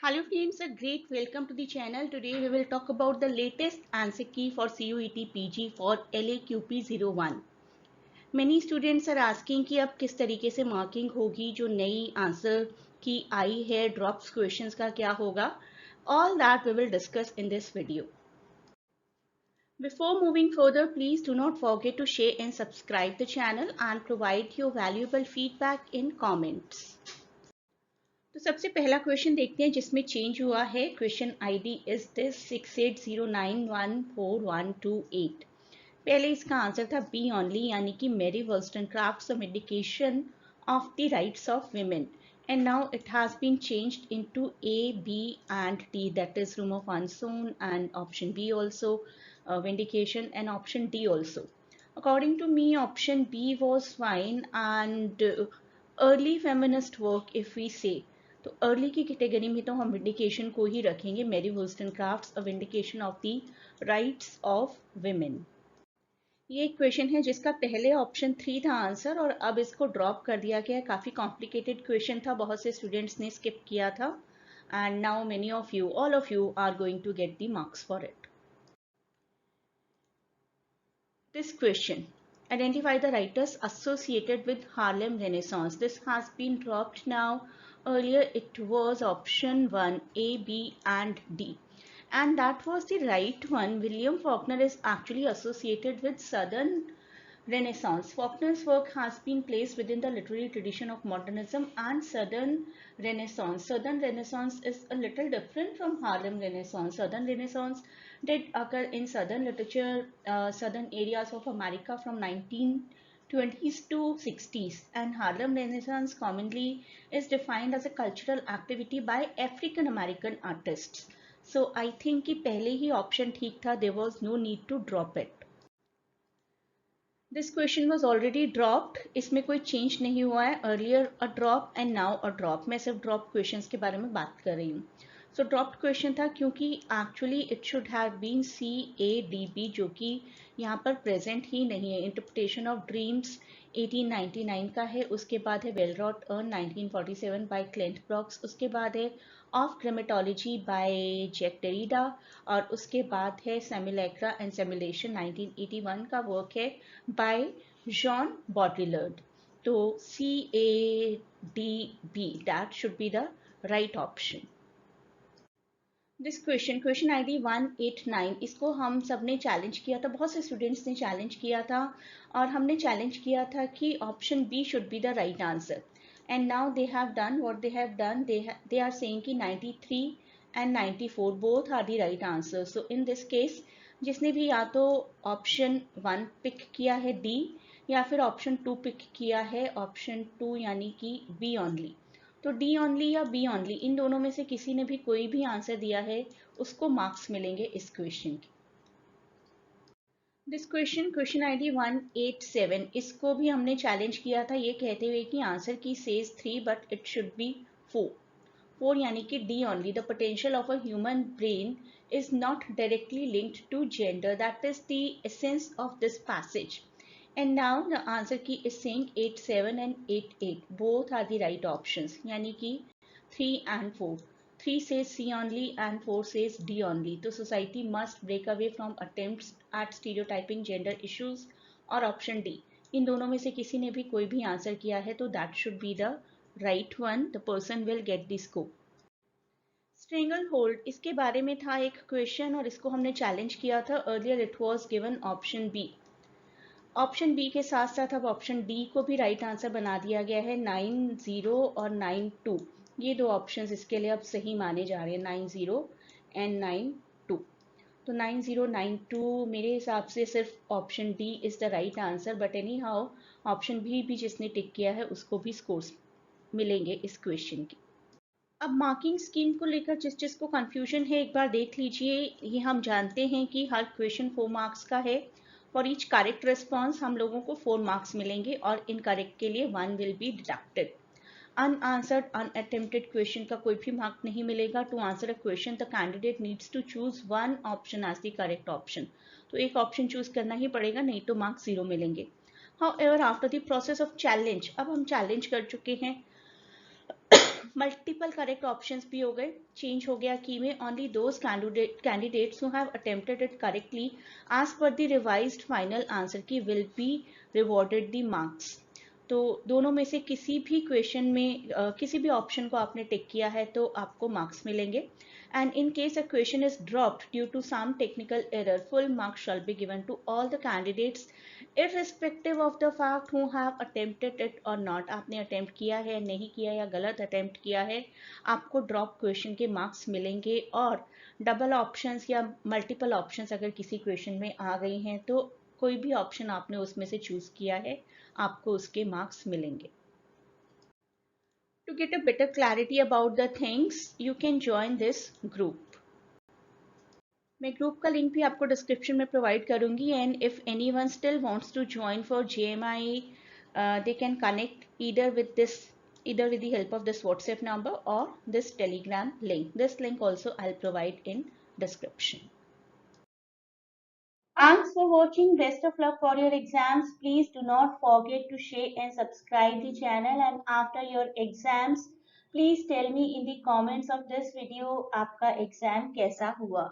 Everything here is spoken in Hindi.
Hello friends, a great welcome to the channel. Today we will talk about the latest answer key for CUET PG for LAQP01. Many students are asking कि अब किस तरीके से मार्किंग होगी, जो नई आंसर की आई है ड्रॉप्स क्वेश्चंस का क्या होगा. All that we will discuss in this video. Before moving further, please do not forget to share and subscribe the channel and provide your valuable feedback in comments. तो सबसे पहला क्वेश्चन देखते हैं जिसमें चेंज हुआ है. Question ID is this 6809141128. पहले इसका आंसर था बी ओनली, यानी कि Mary Wollstonecraft some indication of the rights of women, and now it has been changed into A, B and D, that is room of unsown, and option B also vindication, and option D also. According to me, option B was fine, and early feminist work if we say, तो अर्ली की कैटेगरी में तो हम विंडिकेशन को ही रखेंगे. Mary Wollstonecraft a vindication of the rights of women. ये एक क्वेश्चन है जिसका पहले ऑप्शन 3 था आंसर, और अब इसको ड्रॉप कर दिया गया. काफी कॉम्प्लिकेटेड क्वेश्चन था, बहुत से स्टूडेंट्स ने स्किप किया था, and now many of you, all of you are going to get the marks for it. This question: identify the writers associated with Harlem Renaissance. This has been dropped now. Earlier it was option 1, A, B and D. And that was the right one. William Faulkner is actually associated with Southern Renaissance. Faulkner's work has been placed within the literary tradition of modernism and Southern Renaissance. Southern Renaissance is a little different from Harlem Renaissance. Southern Renaissance did occur in southern literature, southern areas of America from 1920s to 60s, and Harlem Renaissance commonly is defined as a cultural activity by African American artists. So I think कि पहले ही option ठीक था, there was no need to drop it. This question was already dropped. इसमें कोई change नहीं हुआ है. Earlier a drop and now a drop. मैं सिर्फ drop questions के बारे में बात कर रही हूँ. So dropped question था क्योंकि actually it should have been C, A, D, B, जो कि यहाँ पर present ही नहीं है. Interpretation of Dreams 1899 का है. उसके बाद है Well Wrought Urn 1947 by Clint Brooks. उसके बाद है Of Gramatology by Jack Derrida, और उसके बाद है Simulacra and Simulation 1981 का वर्क है by Jean Baudrillard. तो C, A, D, B, that should be the right option. This question ID 189, इसको हम सब ने चैलेंज किया था, बहुत से स्टूडेंट्स ने चैलेंज किया था, और हमने चैलेंज किया था कि option B should be the right answer. And now they have done what they have done. They are saying कि 93 and 94 both are the right answer. So in this case, जिसने भी या तो ऑप्शन 1 पिक किया है D, या फिर ऑप्शन 2 पिक किया है ऑप्शन 2 यानी कि B ओनली, तो D ओनली या B ओनली, इन दोनों में से किसी ने भी कोई भी आंसर दिया है उसको मार्क्स मिलेंगे इस क्वेश्चन के. दिस क्वेश्चन ID 187, इसको भी हमने चैलेंज किया था ये कहते हुए कि आंसर की says 3 but it should be 4 यानी कि D only. The potential of a human brain is not directly linked to gender. That is the essence of this passage. And now the answer key is saying 87 and 88 both are the right options, यानी कि 3 and 4. 3 says C only and 4 says D only. So society must break away from attempts at stereotyping gender issues. और option D, इन दोनों में से किसी ने भी कोई भी आंसर किया है तो that should be the right one. The person will get the score. Strangle hold, इसके बारे में था एक क्वेश्चन और इसको हमने चैलेंज किया था. Earlier it was given option B. Option B के साथ साथ अब ऑप्शन डी को भी राइट आंसर बना दिया गया है. 90 और 92, ये दो ऑप्शंस इसके लिए अब सही माने जा रहे हैं, 90 एंड 92. तो 9092 मेरे हिसाब से सिर्फ option D is the right answer, but anyhow option B भी जिसने टिक किया है उसको भी स्कोर्स मिलेंगे इस क्वेश्चन के. अब मार्किंग स्कीम को लेकर जिस जिसको कंफ्यूजन है एक बार देख लीजिए. ये हम जानते हैं कि हर क्वेश्चन 4 मार्क्स का है. फॉर ईच करेक्ट रिस्पॉन्स हम लोगों को 4 मार्क्स मिलेंगे और इनकरेक्ट के लिए 1 will be deducted. Unanswered unattempted question का कोई भी मार्क नहीं मिलेगा. To answer a question the candidate needs to choose 1 option as the correct option. तो एक ऑप्शन चूज करना ही पड़ेगा, नहीं तो मार्क्स 0 मिलेंगे. However after the process of challenge, अब हम चैलेंज कर चुके हैं मल्टीपल करेक्ट ऑप्शंस भी हो गए, चेंज हो गया की में only those candidates who have attempted it correctly as per the revised final answer key will be rewarded the marks. तो दोनों में से किसी भी क्वेश्चन में किसी भी ऑप्शन को आपने टिक किया है तो आपको मार्क्स मिलेंगे। And in case a question is dropped due to some technical error, full marks shall be given to all the candidates irrespective of the fact who have attempted it or not। आपने अटेम्प्ट किया है, नहीं किया या गलत अटेम्प्ट किया है, आपको ड्रॉप क्वेश्चन के मार्क्स मिलेंगे। और डबल ऑप्शंस या मल्टीपल ऑप्शंस अगर किसी क्वेश्चन में आ गई हैं तो कोई भी ऑप्शन आपने उसमें से चूज किया है, आपको उसके मार्क्स मिलेंगे। To get a better clarity about the things, you can join this group। मैं ग्रुप का लिंक भी आपको डिस्क्रिप्शन में प्रोवाइड करूंगी। And if anyone still wants to join for JMI, they can connect either with the help of this WhatsApp number or this Telegram link। This link also I'll provide in description। Thanks for watching. Best of luck for your exams. Please do not forget to share and subscribe the channel. And after your exams, please tell me in the comments of this video आपका exam कैसा हुआ।